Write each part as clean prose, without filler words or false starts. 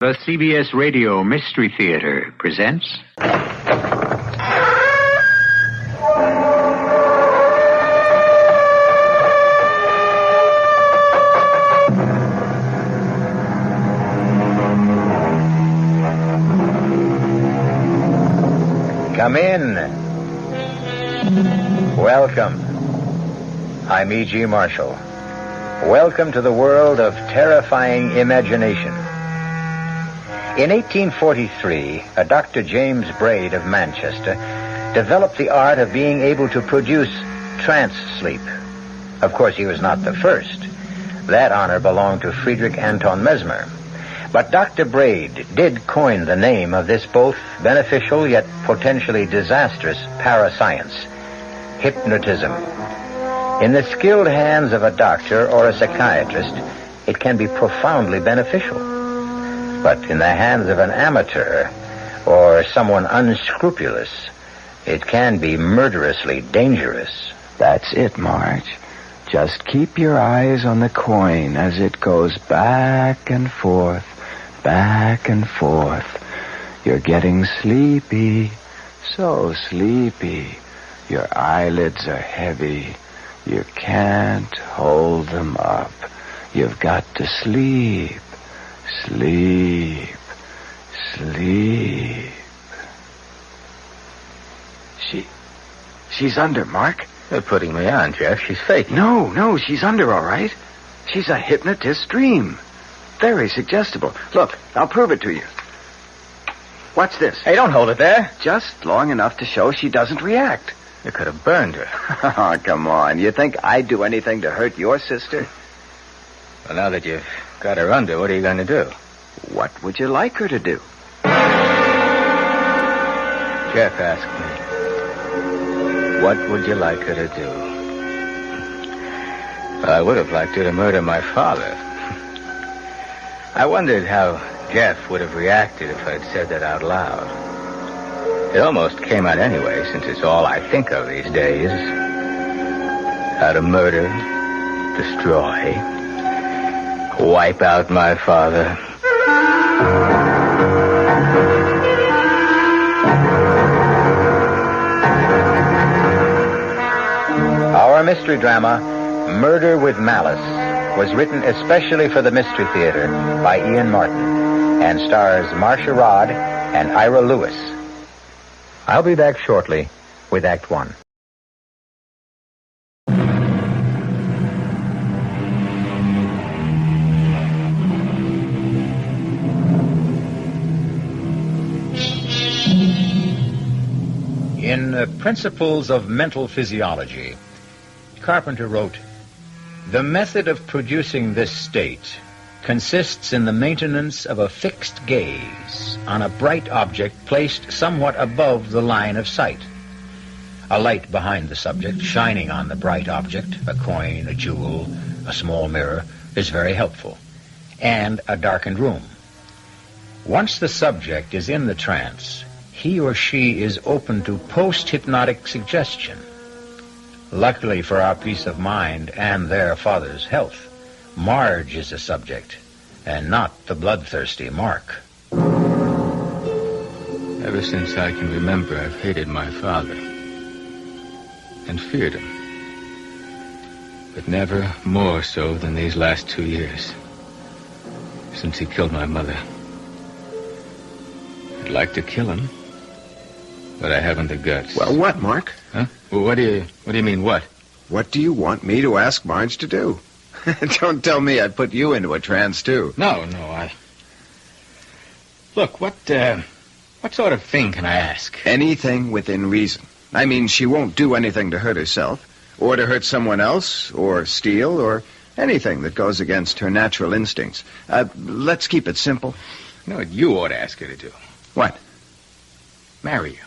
The CBS Radio Mystery Theater presents... Come in. Welcome. I'm E.G. Marshall. Welcome to the world of terrifying imagination. In 1843, a Dr. James Braid of Manchester developed the art of being able to produce trance sleep. Of course, he was not the first. That honor belonged to Friedrich Anton Mesmer. But Dr. Braid did coin the name of this both beneficial yet potentially disastrous parascience, hypnotism. In the skilled hands of a doctor or a psychiatrist, it can be profoundly beneficial. But in the hands of an amateur or someone unscrupulous, it can be murderously dangerous. That's it, Marge. Just keep your eyes on the coin as it goes back and forth, back and forth. You're getting sleepy, so sleepy. Your eyelids are heavy. You can't hold them up. You've got to sleep. Sleep. Sleep. She's under, Mark. You're putting me on, Jeff. She's faking. No, she's under, all right. She's a hypnotist's dream. Very suggestible. Look, I'll prove it to you. Watch this. Hey, don't hold it there. Just long enough to show she doesn't react. You could have burned her. Oh, come on. You think I'd do anything to hurt your sister? Well, now that you've got her under, what are you going to do? What would you like her to do? Jeff asked me, what would you like her to do? Well, I would have liked her to murder my father. I wondered how Jeff would have reacted if I'd said that out loud. It almost came out anyway, since it's all I think of these days. How to murder, destroy, wipe out my father. Our mystery drama, Murder with Malice, was written especially for the Mystery Theater by Ian Martin and stars Marcia Rod and Ira Lewis. I'll be back shortly with Act One. In Principles of Mental Physiology, Carpenter wrote, "The method of producing this state consists in the maintenance of a fixed gaze on a bright object placed somewhat above the line of sight. A light behind the subject shining on the bright object, a coin, a jewel, a small mirror, is very helpful, and a darkened room. Once the subject is in the trance, he or she is open to post-hypnotic suggestion. Luckily for our peace of mind and their father's health, Marge is a subject, and not the bloodthirsty Mark." Ever since I can remember, I've hated my father and feared him. But never more so than these last 2 years, since he killed my mother. I'd like to kill him, but I haven't the guts. Well, what, Mark? Huh? Well, what do you mean, what? What do you want me to ask Marge to do? Don't tell me I'd put you into a trance, too. No, Look, what sort of thing can I ask? Anything within reason. I mean, she won't do anything to hurt herself, or to hurt someone else, or steal, or anything that goes against her natural instincts. Let's keep it simple. You know what you ought to ask her to do? What? Marry you.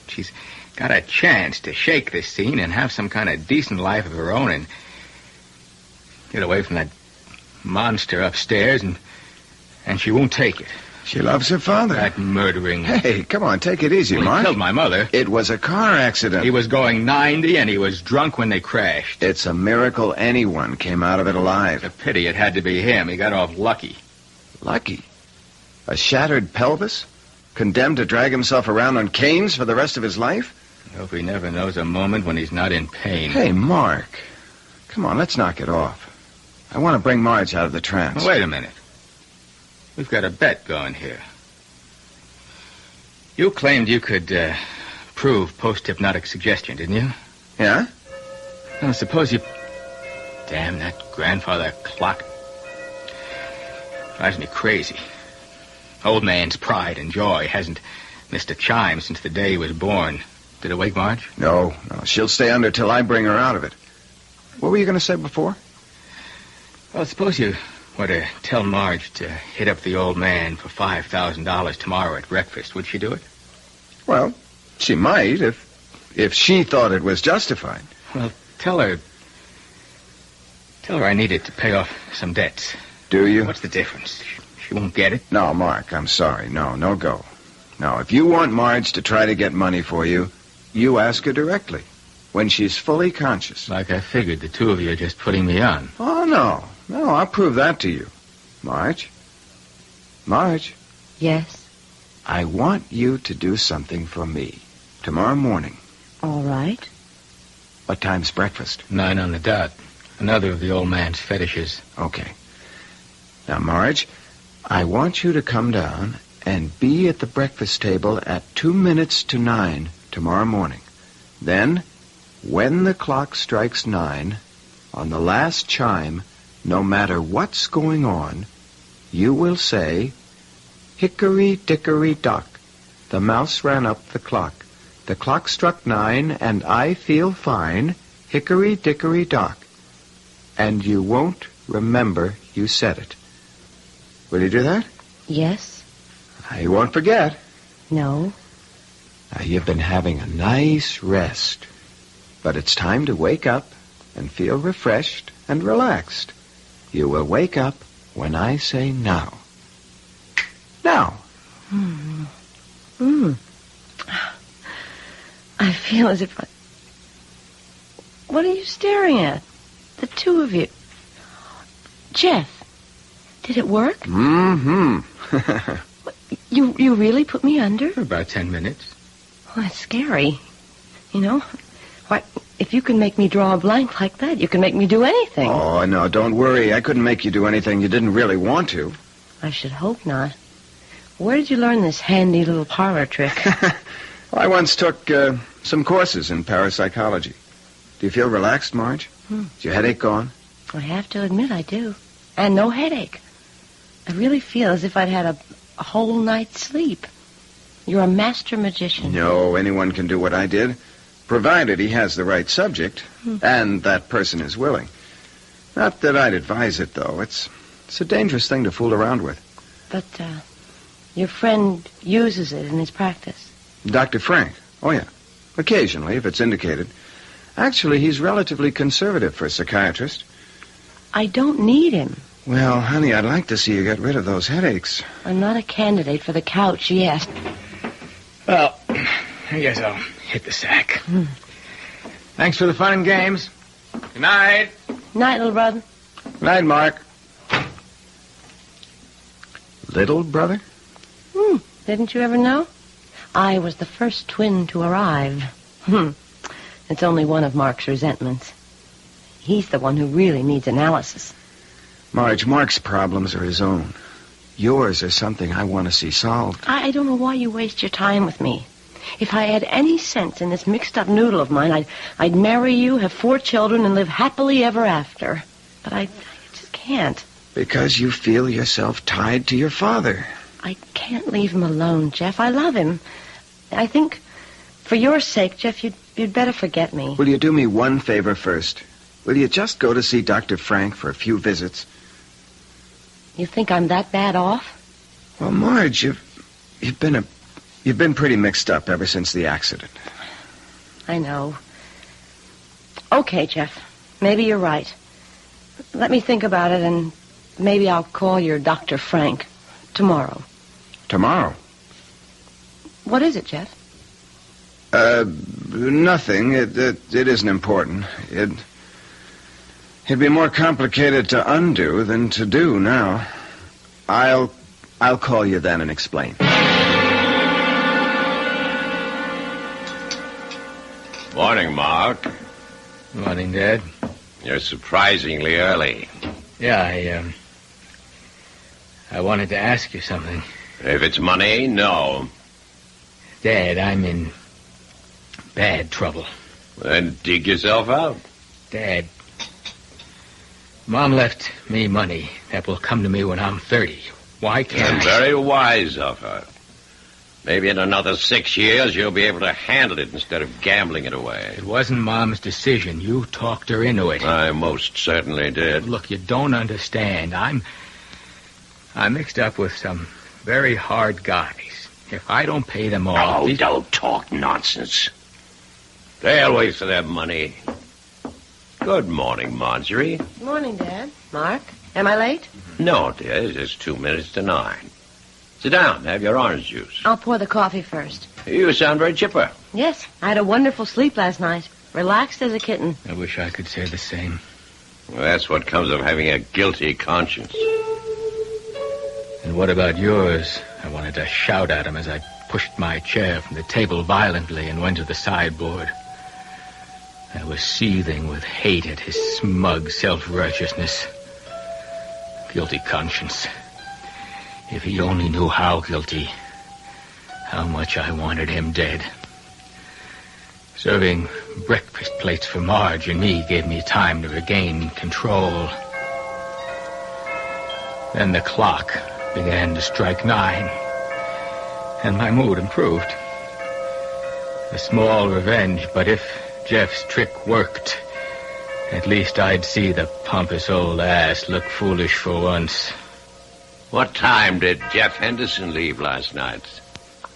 She's got a chance to shake this scene and have some kind of decent life of her own and get away from that monster upstairs, and she won't take it. She loves her father. That murdering... Hey, come on, take it easy, Mark. He killed my mother. It was a car accident. He was going 90, and he was drunk when they crashed. It's a miracle anyone came out of it alive. It's a pity it had to be him. He got off lucky. Lucky? A shattered pelvis? Condemned to drag himself around on canes for the rest of his life? I hope he never knows a moment when he's not in pain. Hey, Mark. Come on, let's knock it off. I want to bring Marge out of the trance. Wait a minute. We've got a bet going here. You claimed you could prove post-hypnotic suggestion, didn't you? Yeah? Well, suppose you... Damn, that grandfather clock drives me crazy. Old man's pride and joy hasn't missed a chime since the day he was born. Did it wake Marge? No. She'll stay under till I bring her out of it. What were you going to say before? Well, suppose you were to tell Marge to hit up the old man for $5,000 tomorrow at breakfast. Would she do it? Well, she might if she thought it was justified. Well, tell her I need it to pay off some debts. Do you? What's the difference? She won't get it? No, Mark, I'm sorry. No go. No, if you want Marge to try to get money for you, you ask her directly, when she's fully conscious. Like I figured, the two of you are just putting me on. Oh, no. No, I'll prove that to you. Marge? Marge? Yes? I want you to do something for me. Tomorrow morning. All right. What time's breakfast? 9 on the dot. Another of the old man's fetishes. Okay. Now, Marge, I want you to come down and be at the breakfast table at 2 minutes to 9 tomorrow morning. Then, when the clock strikes 9, on the last chime, no matter what's going on, you will say, "Hickory-dickory-dock, the mouse ran up the clock. The clock struck 9, and I feel fine, hickory-dickory-dock." And you won't remember you said it. Will you do that? Yes? You won't forget. No. Now, you've been having a nice rest, but it's time to wake up and feel refreshed and relaxed. You will wake up when I say now. Now. I feel as if I... What are you staring at? The two of you. Jeff, did it work? Mm-hmm. You really put me under? For about 10 minutes. Well, that's scary. You know? Why, if you can make me draw a blank like that, you can make me do anything. Oh, no, don't worry. I couldn't make you do anything you didn't really want to. I should hope not. Where did you learn this handy little parlor trick? Well, I once took some courses in parapsychology. Do you feel relaxed, Marge? Is your headache gone? I have to admit I do. And no headache. I really feel as if I'd had a whole night's sleep. You're a master magician. No, anyone can do what I did, provided he has the right subject, and that person is willing. Not that I'd advise it, though. It's a dangerous thing to fool around with. But, your friend uses it in his practice. Dr. Frank? Oh, yeah. Occasionally, if it's indicated. Actually, he's relatively conservative for a psychiatrist. I don't need him. Well, honey, I'd like to see you get rid of those headaches. I'm not a candidate for the couch yet. Well, I guess I'll hit the sack. Thanks for the fun and games. Good night. Night, little brother. Good night, Mark. Little brother? Didn't you ever know? I was the first twin to arrive. It's only one of Mark's resentments. He's the one who really needs analysis. Marge, Mark's problems are his own. Yours are something I want to see solved. I don't know why you waste your time with me. If I had any sense in this mixed-up noodle of mine, I'd marry you, have 4 children, and live happily ever after. But I just can't. Because you feel yourself tied to your father. I can't leave him alone, Jeff. I love him. I think, for your sake, Jeff, you'd better forget me. Will you do me one favor first? Will you just go to see Dr. Frank for a few visits? You think I'm that bad off? Well, Marge, you've been pretty mixed up ever since the accident. I know. Okay, Jeff. Maybe you're right. Let me think about it, and maybe I'll call your Dr. Frank tomorrow. Tomorrow? What is it, Jeff? Nothing. It isn't important. It'd be more complicated to undo than to do now. I'll I'll call you then and explain. Morning, Mark. Morning, Dad. You're surprisingly early. Yeah, I wanted to ask you something. If it's money, no. Dad, I'm in bad trouble. Then dig yourself out. Dad, Mom left me money that will come to me when I'm 30. Why can't And very wise of her. Maybe in another 6 years you'll be able to handle it instead of gambling it away. It wasn't Mom's decision. You talked her into it. I most certainly did. Look, you don't understand. I'm mixed up with some very hard guys. If I don't pay them off... Oh, don't talk nonsense. They'll wait for their money. Good morning, Marjorie. Good morning, Dad. Mark, am I late? No, dear, it's just 2 minutes to 9. Sit down, have your orange juice. I'll pour the coffee first. You sound very chipper. Yes, I had a wonderful sleep last night. Relaxed as a kitten. I wish I could say the same. Well, that's what comes of having a guilty conscience. And what about yours? I wanted to shout at him as I pushed my chair from the table violently and went to the sideboard. I was seething with hate at his smug self-righteousness. Guilty conscience. If he only knew how guilty, how much I wanted him dead. Serving breakfast plates for Marge and me gave me time to regain control. Then the clock began to strike 9, and my mood improved. A small revenge, but if Jeff's trick worked, at least I'd see the pompous old ass look foolish for once. What time did Jeff Henderson leave last night?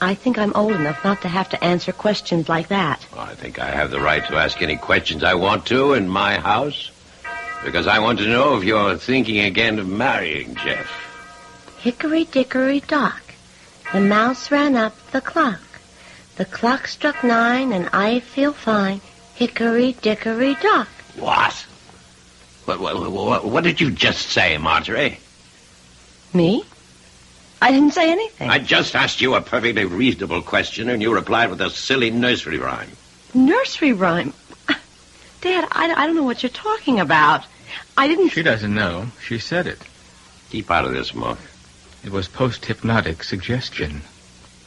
I think I'm old enough not to have to answer questions like that. Well, I think I have the right to ask any questions I want to in my house. Because I want to know if you're thinking again of marrying Jeff. Hickory dickory dock. The mouse ran up the clock. The clock struck 9 and I feel fine. Hickory dickory dock. What? What did you just say, Marjorie? Me? I didn't say anything. I just asked you a perfectly reasonable question, and you replied with a silly nursery rhyme. Nursery rhyme? Dad, I don't know what you're talking about. I didn't... She doesn't know. She said it. Keep out of this, Mark. It was post-hypnotic suggestion.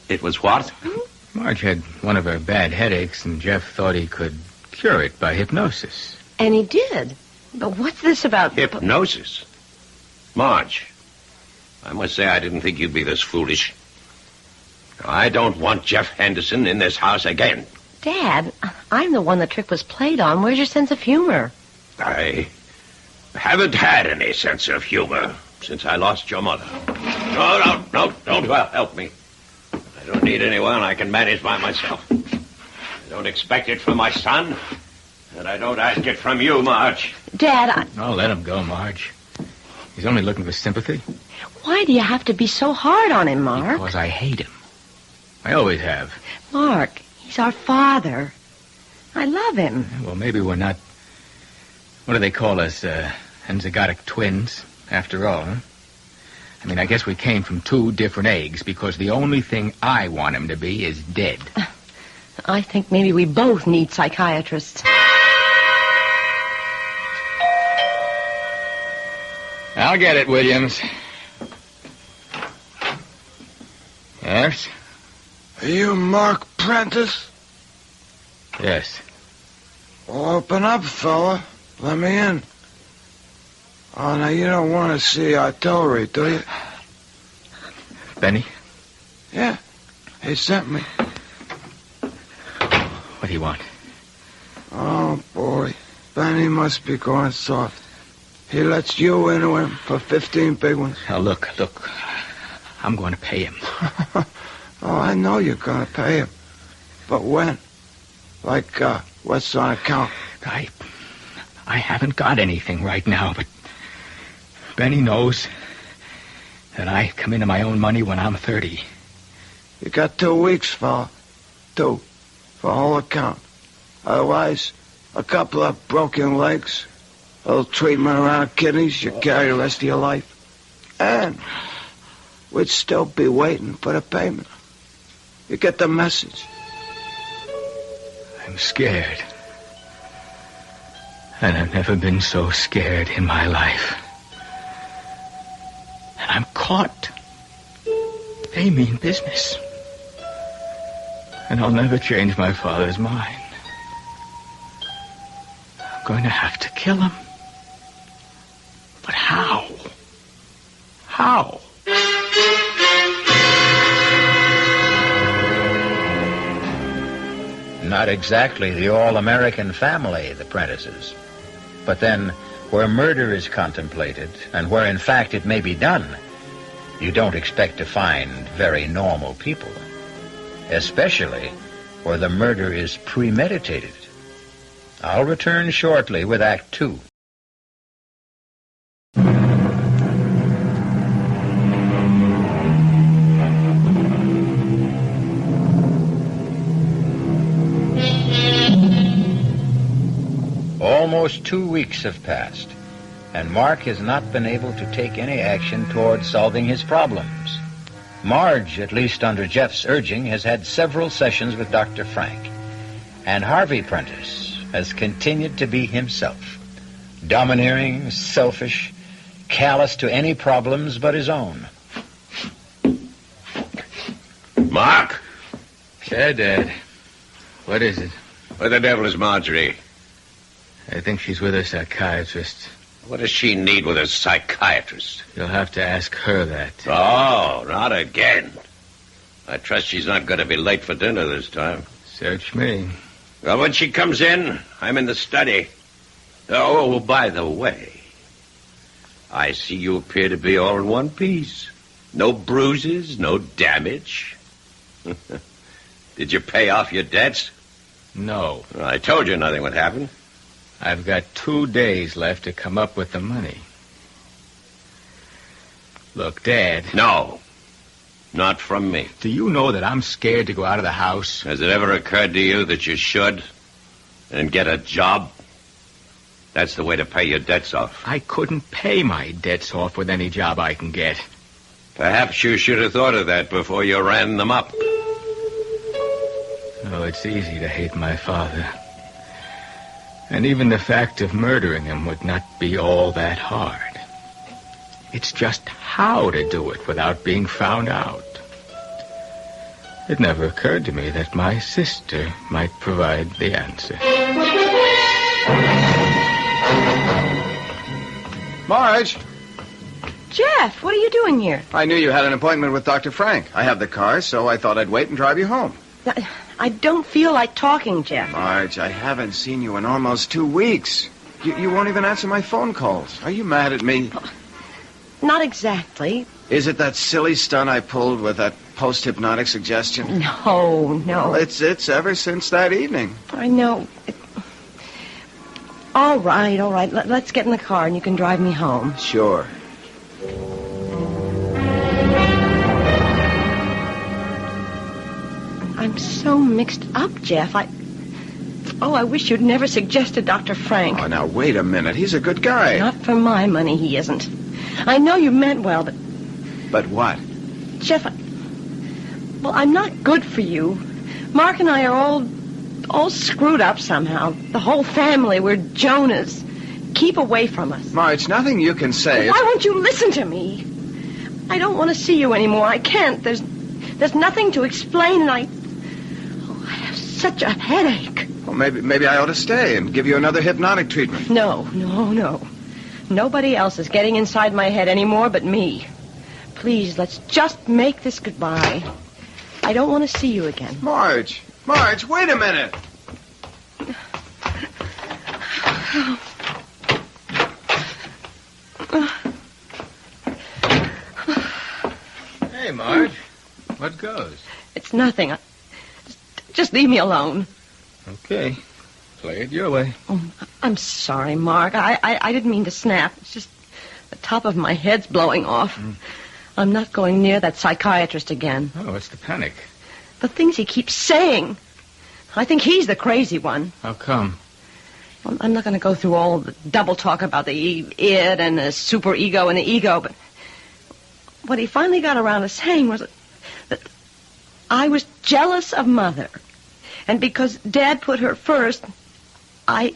It was what? Marge had one of her bad headaches, and Jeff thought he could cure it by hypnosis. And he did. But what's this about... Hypnosis? Marge, I must say I didn't think you'd be this foolish. I don't want Jeff Henderson in this house again. Dad, I'm the one the trick was played on. Where's your sense of humor? I haven't had any sense of humor since I lost your mother. No, don't help me. I don't need anyone. I can manage by myself. I don't expect it from my son, and I don't ask it from you, Marge. Dad, Oh, let him go, Marge. He's only looking for sympathy. Why do you have to be so hard on him, Mark? Because I hate him. I always have. Mark, he's our father. I love him. Well, maybe we're not... What do they call us? Enzygotic twins, after all, huh? I mean, I guess we came from 2 different eggs because the only thing I want him to be is dead. I think maybe we both need psychiatrists. I'll get it, Williams. Yes? Are you Mark Prentice? Yes. Well, open up, fella. Let me in. Oh, now you don't want to see artillery, do you? Benny? Yeah. He sent me. What do you want? Oh, boy. Benny must be going soft. He lets you into him for 15 big ones. Now, look. I'm going to pay him. Oh, I know you're going to pay him. But when? Like, what's on account? I haven't got anything right now, but Benny knows that I come into my own money when I'm 30. You got 2 weeks, fella. 2. For whole account. Otherwise, a couple of broken legs, a little treatment around kidneys, you carry the rest of your life. And we'd still be waiting for the payment. You get the message? I'm scared. And I've never been so scared in my life. And I'm caught. They mean business. And I'll never change my father's mind. I'm going to have to kill him. But how? How? Not exactly the all-American family, the Prentices. But then, where murder is contemplated, and where in fact it may be done, you don't expect to find very normal people. Especially where the murder is premeditated. I'll return shortly with Act 2. Almost 2 weeks have passed, and Mark has not been able to take any action toward solving his problems. Marge, at least under Jeff's urging, has had several sessions with Dr. Frank, and Harvey Prentice has continued to be himself. Domineering, selfish, callous to any problems but his own. Mark? Yeah, Dad. What is it? Where the devil is Marjorie? I think she's with a psychiatrist. What does she need with a psychiatrist? You'll have to ask her that. Oh, not again. I trust she's not going to be late for dinner this time. Search me. Well, when she comes in, I'm in the study. Oh, by the way, I see you appear to be all in one piece. No bruises, no damage. Did you pay off your debts? No. Well, I told you nothing would happen. I've got 2 days left to come up with the money. Look, Dad. No. Not from me. Do you know that I'm scared to go out of the house? Has it ever occurred to you that you should and get a job? That's the way to pay your debts off. I couldn't pay my debts off with any job I can get. Perhaps you should have thought of that before you ran them up. Oh, it's easy to hate my father. And even the fact of murdering him would not be all that hard. It's just how to do it without being found out. It never occurred to me that my sister might provide the answer. Marge! Jeff, what are you doing here? I knew you had an appointment with Dr. Frank. I have the car, so I thought I'd wait and drive you home. I don't feel like talking, Jeff. Marge, I haven't seen you in almost 2 weeks. You won't even answer my phone calls. Are you mad at me? Not exactly. Is it that silly stunt I pulled with that post-hypnotic suggestion? No. Well, it's ever since that evening. I know. All right. Let's get in the car and you can drive me home. Sure. I'm so mixed up, Jeff. I wish you'd never suggested Dr. Frank. Oh, now, wait a minute. He's a good guy. Not for my money, he isn't. I know you meant well, but... But what? Jeff, I'm not good for you. Mark and I are all screwed up somehow. The whole family, we're Jonahs. Keep away from us. Marge, nothing you can say... Why won't you listen to me? I don't want to see you anymore. I can't. There's nothing to explain, and I have such a headache. Well, maybe I ought to stay and give you another hypnotic treatment. No. Nobody else is getting inside my head anymore but me. Please, let's just make this goodbye. I don't want to see you again. Marge, wait a minute. Hey, Marge. What goes? It's nothing. Just leave me alone. Okay. Play it your way. Oh, I'm sorry, Mark. I didn't mean to snap. It's just the top of my head's blowing off. I'm not going near that psychiatrist again. Oh, what's the panic? The things he keeps saying. I think he's the crazy one. How come? Well, I'm not going to go through all the double talk about the id and the superego and the ego, but what he finally got around to saying was that I was jealous of Mother. And because Dad put her first, I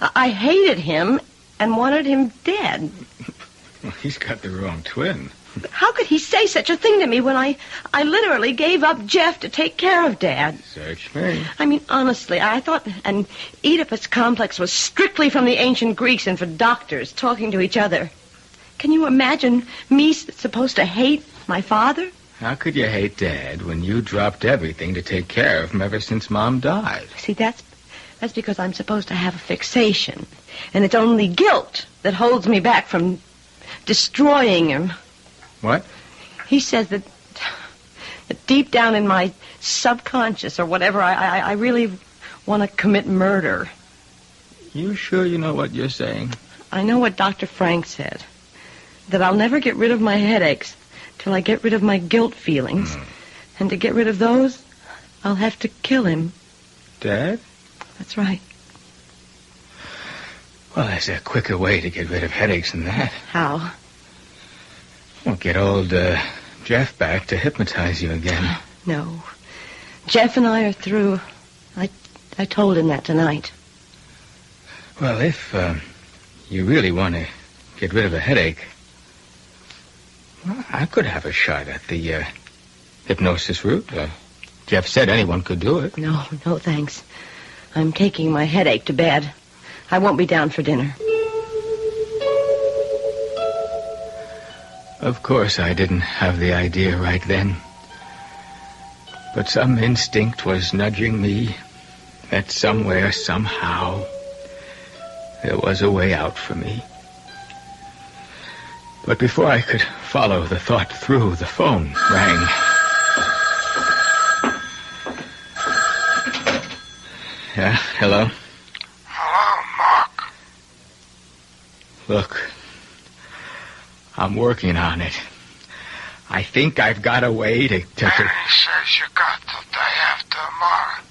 hated him and wanted him dead. Well, he's got the wrong twin. But how could he say such a thing to me when I literally gave up Jeff to take care of Dad? Search me. I mean, honestly, I thought an Oedipus complex was strictly from the ancient Greeks and for doctors talking to each other. Can you imagine me supposed to hate my father? How could you hate Dad when you dropped everything to take care of him ever since Mom died? See, that's because I'm supposed to have a fixation. And it's only guilt that holds me back from destroying him. What? He says that deep down in my subconscious or whatever, I really want to commit murder. You sure you know what you're saying? I know what Dr. Frank said. That I'll never get rid of my headaches till I get rid of my guilt feelings. And to get rid of those, I'll have to kill him. Dad? That's right. Well, there's a quicker way to get rid of headaches than that. How? Well, get old Jeff back to hypnotize you again. No. Jeff and I are through. I told him that tonight. Well, if you really want to get rid of a headache, well, I could have a shot at the hypnosis route. Jeff said anyone could do it. No, thanks. I'm taking my headache to bed. I won't be down for dinner. Of course, I didn't have the idea right then. But some instinct was nudging me that somewhere, somehow, there was a way out for me. But before I could follow the thought through, the phone rang. Yeah, hello? Hello, Mark. Look, I'm working on it. I think I've got a way to... Benny says you got till day after tomorrow.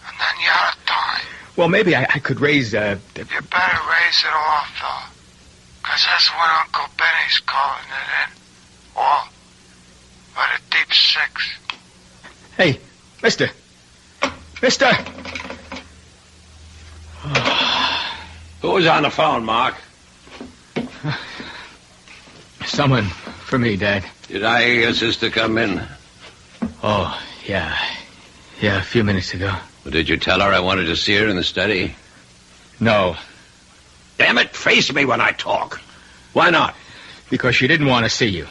And then you're out of time. Well, maybe I could raise... You better raise it off, though. Because that's when Uncle Benny's calling it in. Or by the deep six. Hey, mister. Mister! Who was on the phone, Mark? Someone for me, Dad. Did I hear your sister come in? Oh, yeah. Yeah, a few minutes ago. Well, did you tell her I wanted to see her in the study? No. Damn it, face me when I talk. Why not? Because she didn't want to see you.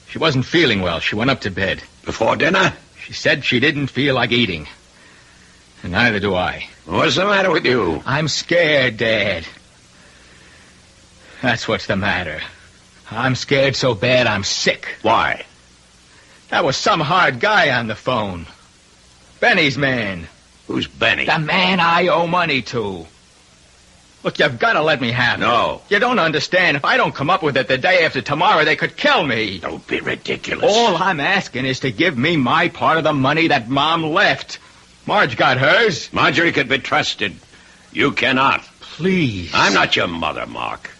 She wasn't feeling well. She went up to bed. Before dinner? She said she didn't feel like eating. And neither do I. What's the matter with you? I'm scared, Dad. That's what's the matter. I'm scared so bad I'm sick. Why? That was some hard guy on the phone. Benny's man. Who's Benny? The man I owe money to. Look, you've got to let me have it. No. You don't understand. If I don't come up with it the day after tomorrow, they could kill me. Don't be ridiculous. All I'm asking is to give me my part of the money that Mom left. Marge got hers. Marjorie could be trusted. You cannot. Please. I'm not your mother, Mark.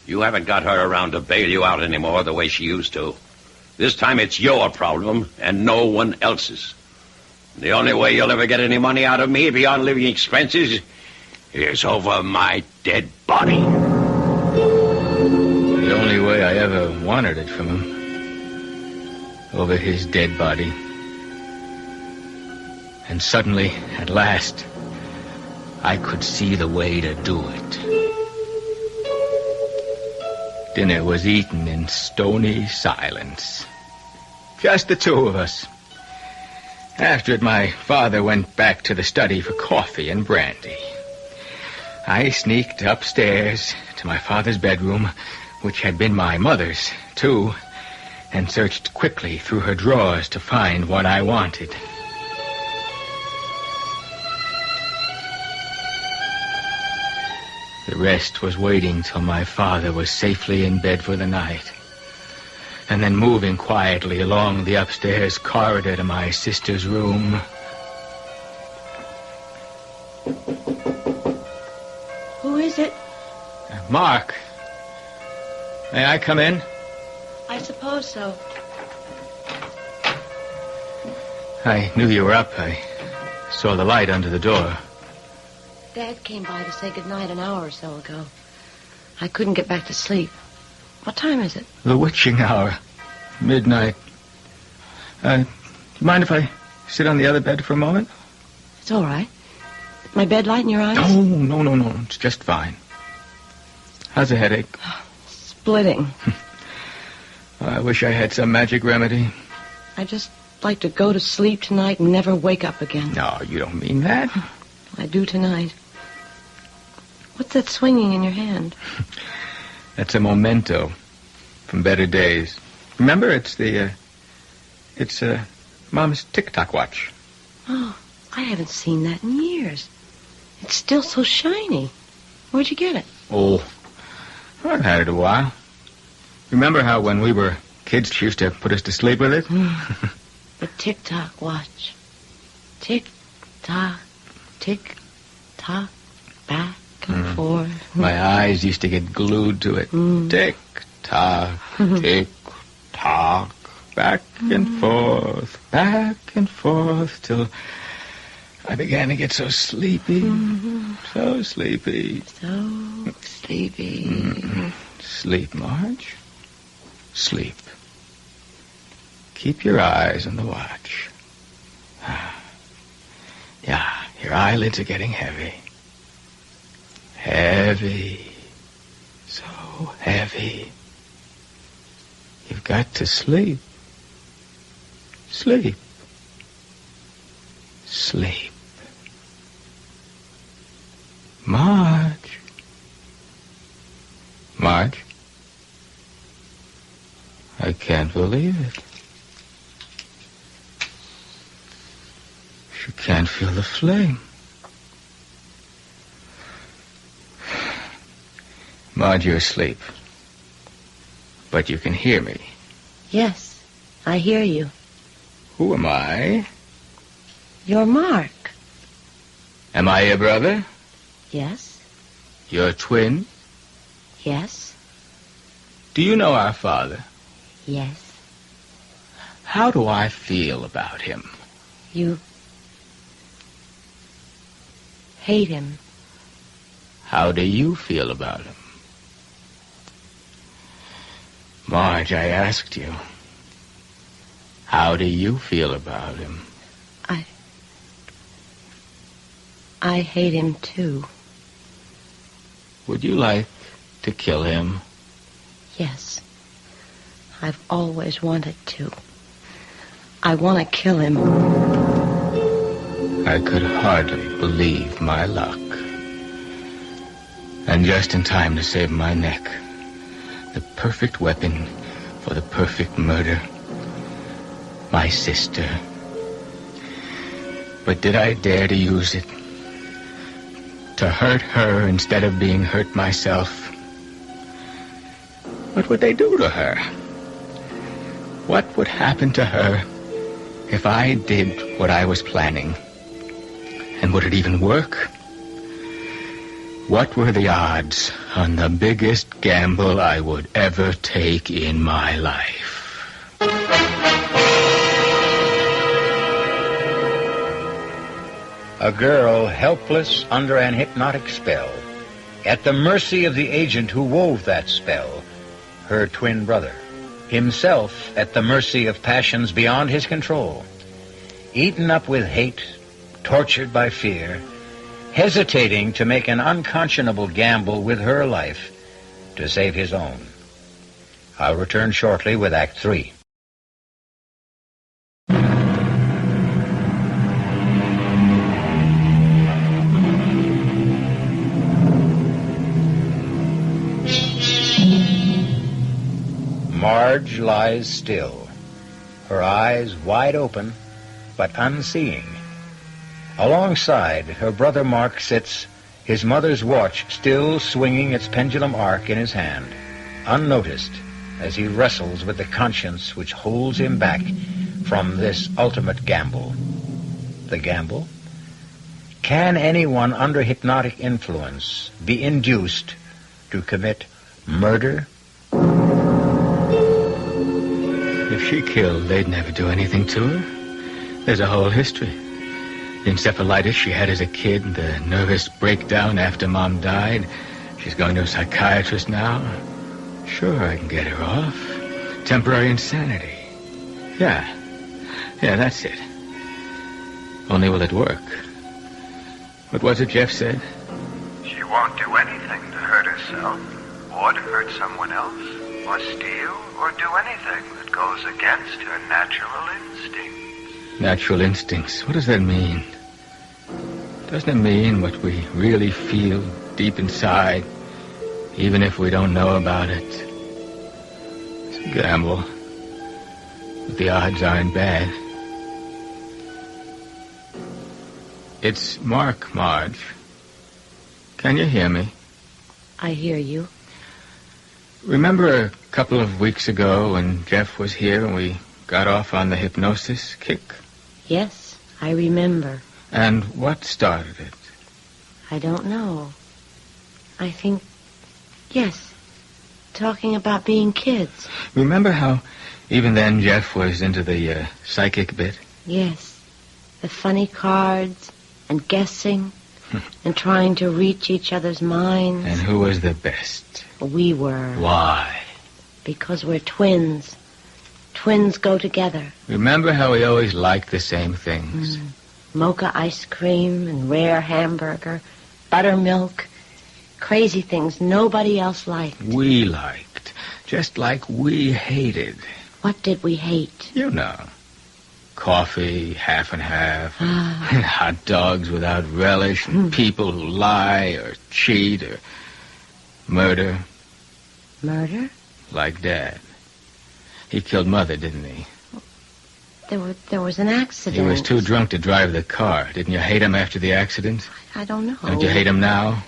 You haven't got her around to bail you out anymore the way she used to. This time it's your problem and no one else's. The only way you'll ever get any money out of me beyond living expenses is over my dead body. The only way I ever wanted it from him. Over his dead body. And suddenly, at last, I could see the way to do it. Dinner was eaten in stony silence. Just the two of us. After it, my father went back to the study for coffee and brandy. I sneaked upstairs to my father's bedroom, which had been my mother's, too, and searched quickly through her drawers to find what I wanted. The rest was waiting till my father was safely in bed for the night, and then moving quietly along the upstairs corridor to my sister's room. Who is it? Mark, may I come in? I suppose so. I knew you were up. I saw the light under the door. Dad came by to say goodnight an hour or so ago. I couldn't get back to sleep. What time is it? The witching hour. Midnight. Do you mind if I sit on the other bed for a moment? It's all right. My bed light in your eyes? Oh, no. It's just fine. How's the headache? Splitting. I wish I had some magic remedy. I just like to go to sleep tonight and never wake up again. No, you don't mean that. I do tonight. What's that swinging in your hand? That's a memento from better days. Remember, it's Mom's tick-tock watch. Oh, I haven't seen that in years. It's still so shiny. Where'd you get it? Oh, I've had it a while. Remember how when we were kids she used to put us to sleep with it? The tick-tock watch. Tick-tock, tick-tock, back and forth. My eyes used to get glued to it. Tick-tock, tick-tock, back and forth, till I began to get so sleepy. So sleepy. So sleepy. Sleep, Marge. Sleep. Keep your eyes on the watch. Yeah, your eyelids are getting heavy. Heavy. So heavy. You've got to sleep. Sleep. Sleep. Marge. Marge. I can't believe it. She can't feel the flame. Marge, you're asleep. But you can hear me. Yes, I hear you. Who am I? You're Mark. Am I your brother? Yes. Your twin? Yes. Do you know our father? Yes. How do I feel about him? You hate him. How do you feel about him? Marge, I asked you. How do you feel about him? I hate him too. Would you like to kill him? Yes. I've always wanted to. I want to kill him. I could hardly believe my luck. And just in time to save my neck. The perfect weapon for the perfect murder. My sister. But did I dare to use it? To hurt her instead of being hurt myself? What would they do to her? What would happen to her if I did what I was planning? And would it even work? What were the odds on the biggest gamble I would ever take in my life? A girl helpless under an hypnotic spell, at the mercy of the agent who wove that spell, her twin brother, himself at the mercy of passions beyond his control, eaten up with hate, tortured by fear, hesitating to make an unconscionable gamble with her life to save his own. I'll return shortly with Act 3. Marge lies still, her eyes wide open, but unseeing. Alongside, her brother Mark sits, his mother's watch still swinging its pendulum arc in his hand, unnoticed as he wrestles with the conscience which holds him back from this ultimate gamble. The gamble? Can anyone under hypnotic influence be induced to commit murder? she killed, they'd never do anything to her. There's a whole history. The encephalitis she had as a kid, the nervous breakdown after Mom died. She's going to a psychiatrist now. Sure, I can get her off. Temporary insanity. Yeah, that's it. Only will it work? What was it Jeff said? She won't do anything to hurt herself, or to hurt someone else, or steal, or do anything that goes against her natural instincts. Natural instincts. What does that mean? Doesn't it mean what we really feel deep inside, even if we don't know about it? It's a gamble, but the odds aren't bad. It's Mark, Marge. Can you hear me? I hear you. Remember a couple of weeks ago when Jeff was here and we got off on the hypnosis kick? Yes, I remember. And what started it? I don't know. I think, yes, talking about being kids. Remember how even then Jeff was into the psychic bit? Yes, the funny cards and guessing and trying to reach each other's minds. And who was the best? We were. Why? Because we're twins. Twins go together. Remember how we always liked the same things? Mocha ice cream and rare hamburger, buttermilk, crazy things nobody else liked. We liked, just like we hated. What did we hate? You know. Coffee, half and half, and hot dogs without relish, and people who lie or cheat or murder. Murder? Like Dad. He killed Mother, didn't he? There was an accident. He was too drunk to drive the car. Didn't you hate him after the accident? I don't know. Don't you hate him now?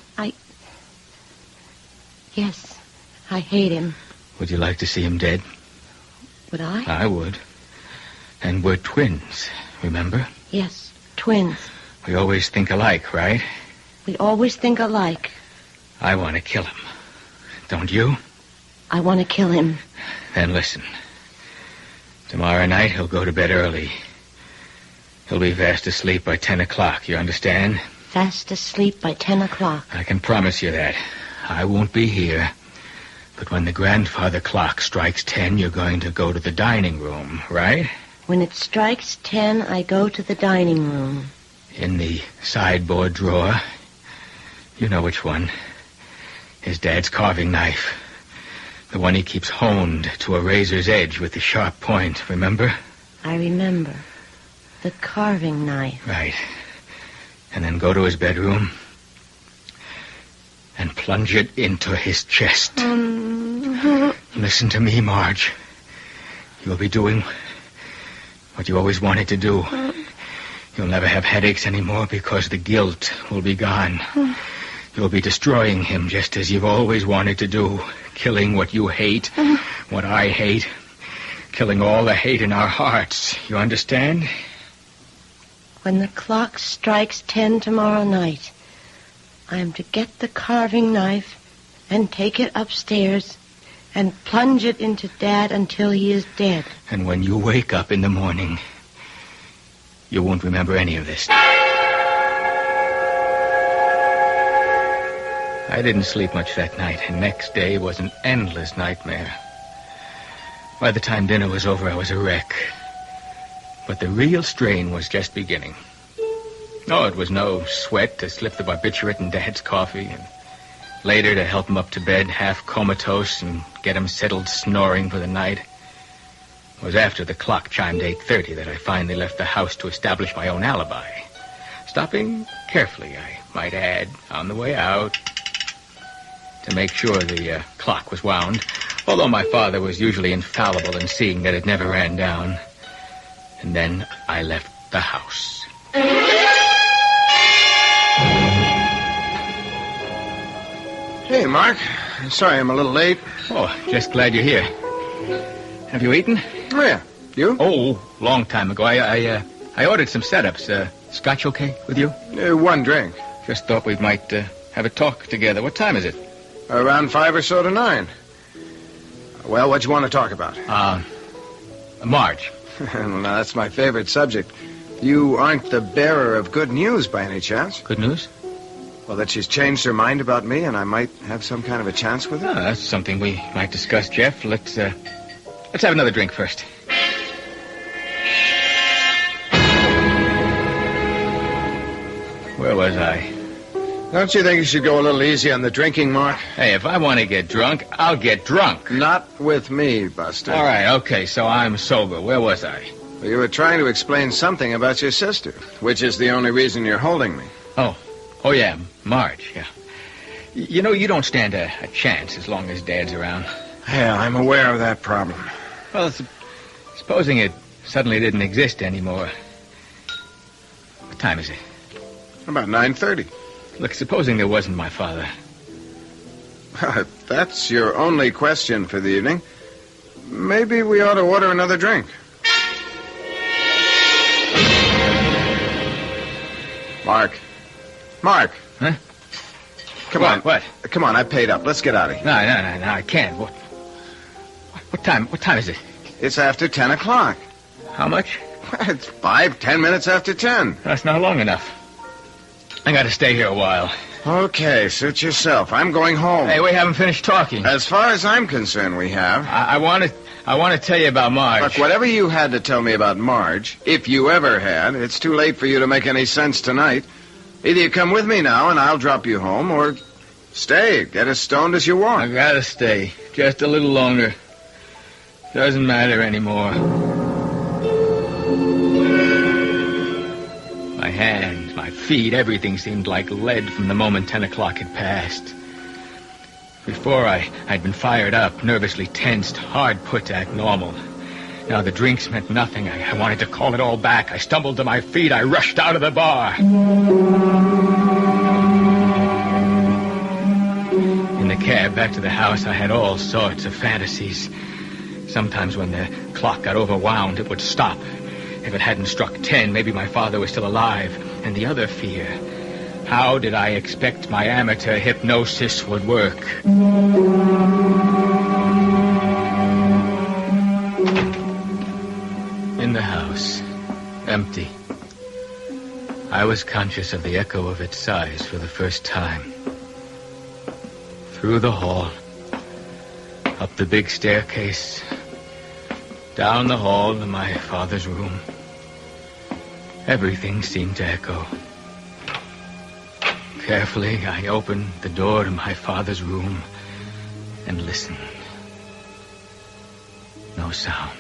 Yes, I hate him. Would you like to see him dead? Would I? I would. And we're twins, remember? Yes, twins. We always think alike, right? We always think alike. I want to kill him. Don't you? I want to kill him. Then listen. Tomorrow night he'll go to bed early. He'll be fast asleep by 10 o'clock, you understand? Fast asleep by 10 o'clock. I can promise you that. I won't be here. But when the grandfather clock strikes 10, you're going to go to the dining room, right? When it strikes 10, I go to the dining room. In the sideboard drawer. You know which one. His dad's carving knife. The one he keeps honed to a razor's edge with the sharp point, remember? I remember. The carving knife. Right. And then go to his bedroom and plunge it into his chest. Listen to me, Marge. You'll be doing what you always wanted to do. You'll never have headaches anymore because the guilt will be gone. You'll be destroying him just as you've always wanted to do. Killing what you hate, what I hate. Killing all the hate in our hearts. You understand? When the clock strikes 10 tomorrow night, I am to get the carving knife and take it upstairs and plunge it into Dad until he is dead. And when you wake up in the morning, you won't remember any of this. I didn't sleep much that night, and next day was an endless nightmare. By the time dinner was over, I was a wreck. But the real strain was just beginning. No, it was no sweat to slip the barbiturate in Dad's coffee, and later to help him up to bed half comatose and get him settled snoring for the night. It was after the clock chimed 8:30 that I finally left the house to establish my own alibi. Stopping carefully, I might add, on the way out, to make sure the clock was wound, although my father was usually infallible in seeing that it never ran down. And then I left the house. Hey, Mark. Sorry I'm a little late. Oh, just glad you're here. Have you eaten? Oh, yeah. You? Oh, long time ago. I ordered some setups. Scotch okay with you? One drink. Just thought we might have a talk together. What time is it? Around 5 or so to 9. Well, what you want to talk about? Marge. Well, now, that's my favorite subject. You aren't the bearer of good news by any chance? Good news? Well, that she's changed her mind about me and I might have some kind of a chance with her? Oh, that's something we might discuss, Jeff. Let's have another drink first. Where was I? Don't you think you should go a little easy on the drinking, Mark? Hey, if I want to get drunk, I'll get drunk. Not with me, Buster. All right, okay, so I'm sober. Where was I? Well, you were trying to explain something about your sister, which is the only reason you're holding me. Oh, yeah, Marge, yeah. You know, you don't stand a chance as long as Dad's around. Yeah, I'm aware of that problem. Well, supposing it suddenly didn't exist anymore. What time is it? About 9:30. Look, supposing there wasn't my father. If that's your only question for the evening, maybe we ought to order another drink. Mark. Huh? Come on. What? Come on, I paid up. Let's get out of here. No, I can't. What time is it? It's after 10 o'clock. How much? It's 5-10 minutes after 10. That's not long enough. I gotta stay here a while. Okay, suit yourself. I'm going home. Hey, we haven't finished talking. As far as I'm concerned, we have. I want to tell you about Marge. Look, whatever you had to tell me about Marge, if you ever had, it's too late for you to make any sense tonight. Either you come with me now and I'll drop you home, or stay, get as stoned as you want. I gotta stay. Just a little longer. Doesn't matter anymore. My hands, my feet, everything seemed like lead from the moment 10 o'clock had passed. Before I'd been fired up, nervously tensed, hard put to act normal. Now the drinks meant nothing. I wanted to call it all back. I stumbled to my feet. I rushed out of the bar. In the cab back to the house, I had all sorts of fantasies. Sometimes when the clock got overwound, it would stop. If it hadn't struck 10, maybe my father was still alive. And the other fear, how did I expect my amateur hypnosis would work? In the house, empty. I was conscious of the echo of its sighs for the first time. Through the hall, up the big staircase, down the hall to my father's room. Everything seemed to echo. Carefully, I opened the door to my father's room and listened. No sound.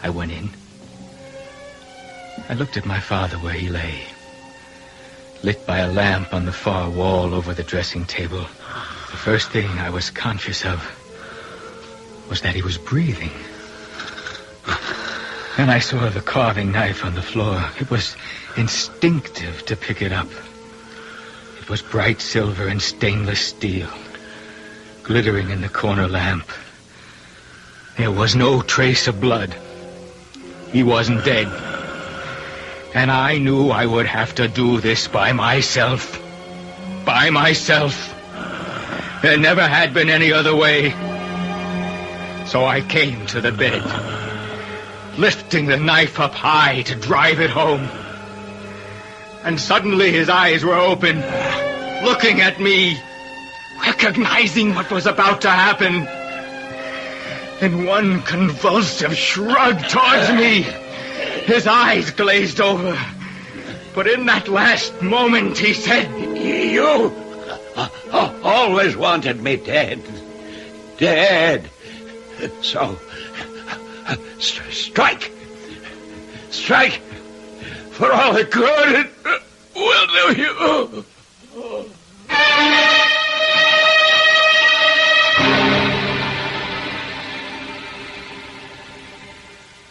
I went in. I looked at my father where he lay, lit by a lamp on the far wall over the dressing table. The first thing I was conscious of was that he was breathing. Then I saw the carving knife on the floor. It was instinctive to pick it up. It was bright silver and stainless steel, glittering in the corner lamp. There was no trace of blood. He wasn't dead. And I knew I would have to do this by myself. By myself. There never had been any other way. So I came to the bed, lifting the knife up high to drive it home. And suddenly his eyes were open, looking at me, recognizing what was about to happen. In one convulsive shrug towards me, his eyes glazed over. But in that last moment, he said, You always wanted me dead. Dead. So, strike. Strike. For all the good it will do you.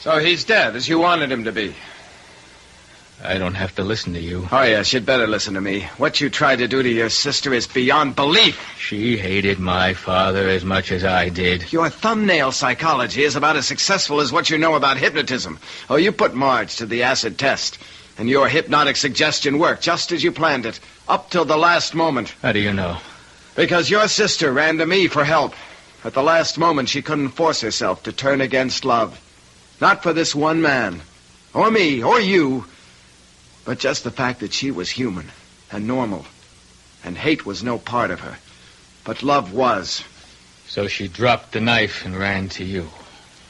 So he's dead, as you wanted him to be. I don't have to listen to you. Oh, yes, you'd better listen to me. What you tried to do to your sister is beyond belief. She hated my father as much as I did. Your thumbnail psychology is about as successful as what you know about hypnotism. Oh, you put Marge to the acid test, and your hypnotic suggestion worked just as you planned it, up till the last moment. How do you know? Because your sister ran to me for help. At the last moment, she couldn't force herself to turn against love. Not for this one man, or me, or you, but just the fact that she was human and normal, and hate was no part of her. But love was. So she dropped the knife and ran to you.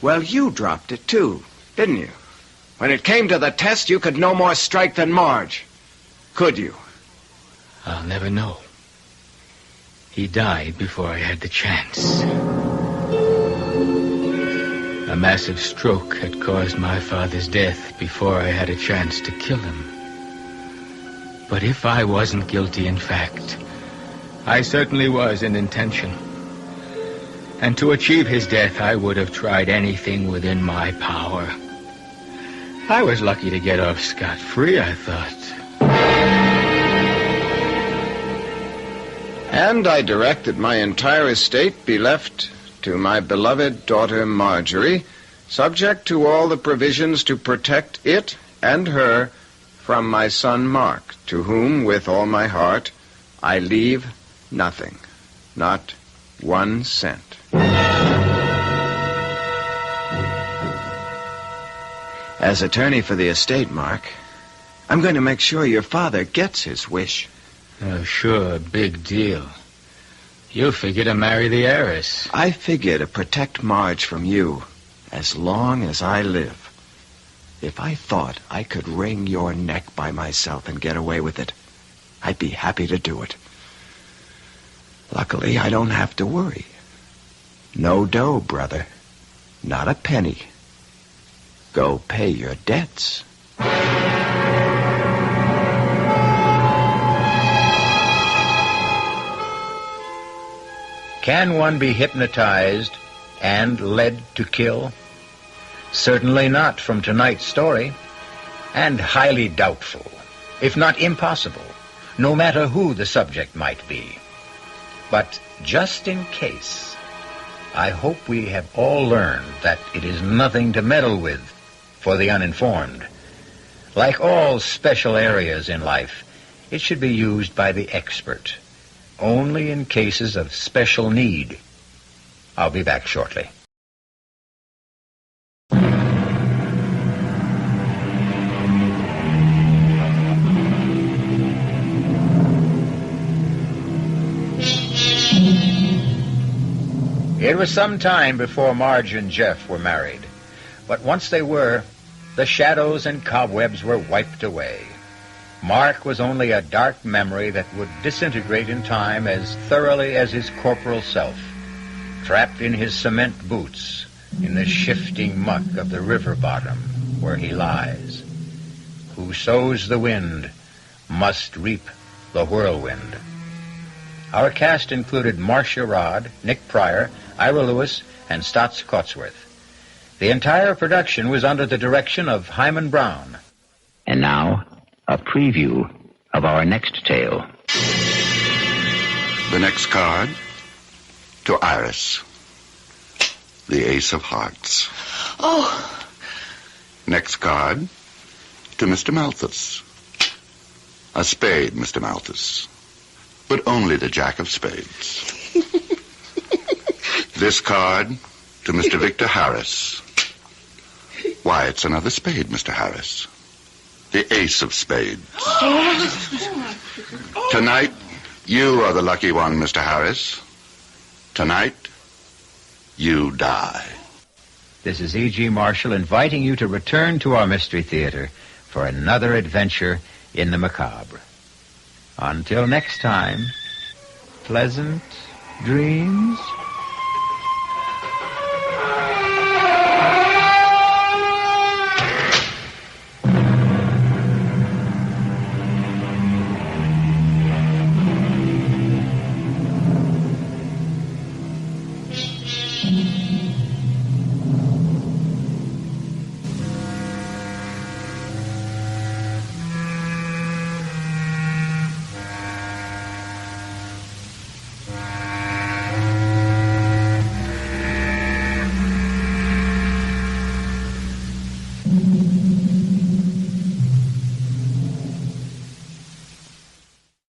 Well, you dropped it, too, didn't you? When it came to the test, you could no more strike than Marge. Could you? I'll never know. He died before I had the chance. A massive stroke had caused my father's death before I had a chance to kill him. But if I wasn't guilty in fact, I certainly was in intention. And to achieve his death, I would have tried anything within my power. I was lucky to get off scot-free, I thought. And I directed my entire estate be left to my beloved daughter Marjorie, subject to all the provisions to protect it and her from my son Mark, to whom, with all my heart, I leave nothing, not 1 cent. As attorney for the estate, Mark, I'm going to make sure your father gets his wish. Oh, sure, big deal. You figure to marry the heiress. I figure to protect Marge from you as long as I live. If I thought I could wring your neck by myself and get away with it, I'd be happy to do it. Luckily, I don't have to worry. No dough, brother. Not a penny. Go pay your debts. Can one be hypnotized and led to kill? Certainly not from tonight's story, and highly doubtful, if not impossible, no matter who the subject might be. But just in case, I hope we have all learned that it is nothing to meddle with for the uninformed. Like all special areas in life, it should be used by the expert, only in cases of special need. I'll be back shortly. It was some time before Marge and Jeff were married, but once they were, the shadows and cobwebs were wiped away. Mark was only a dark memory that would disintegrate in time as thoroughly as his corporal self, trapped in his cement boots in the shifting muck of the river bottom where he lies. Who sows the wind must reap the whirlwind. Our cast included Marcia, Nick Pryor, Ira Lewis, and Staats Cotsworth. The entire production was under the direction of Himan Brown. And now, a preview of our next tale. The next card to Iris. The Ace of Hearts. Oh. Next card to Mr. Malthus. A spade, Mr. Malthus. But only the Jack of Spades. This card to Mr. Victor Harris. Why, it's another spade, Mr. Harris. The Ace of Spades. Tonight, you are the lucky one, Mr. Harris. Tonight, you die. This is E.G. Marshall inviting you to return to our Mystery Theater for another adventure in the macabre. Until next time, pleasant dreams.